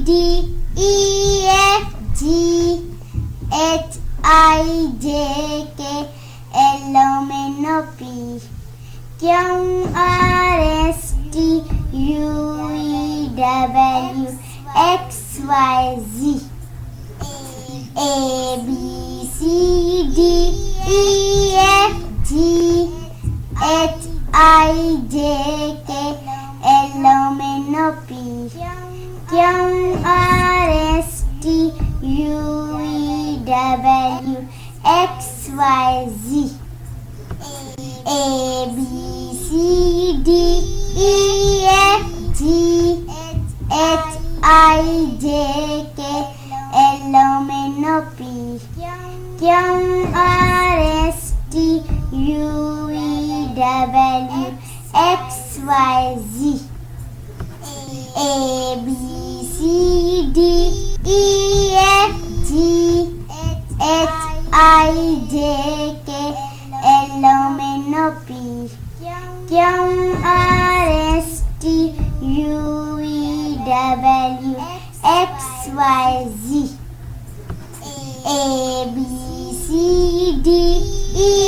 D E F G H I J K L M N O P Q R S T U V W X Y Z A B C D E F G H I J K L M N O P Q R S T U V W X Y Z A B C D E F G H I J K L M N O P Q R S T U V W X Y Z A B C D E F G H I J K L M N O P Q R S T U V W X Y Z A B C D E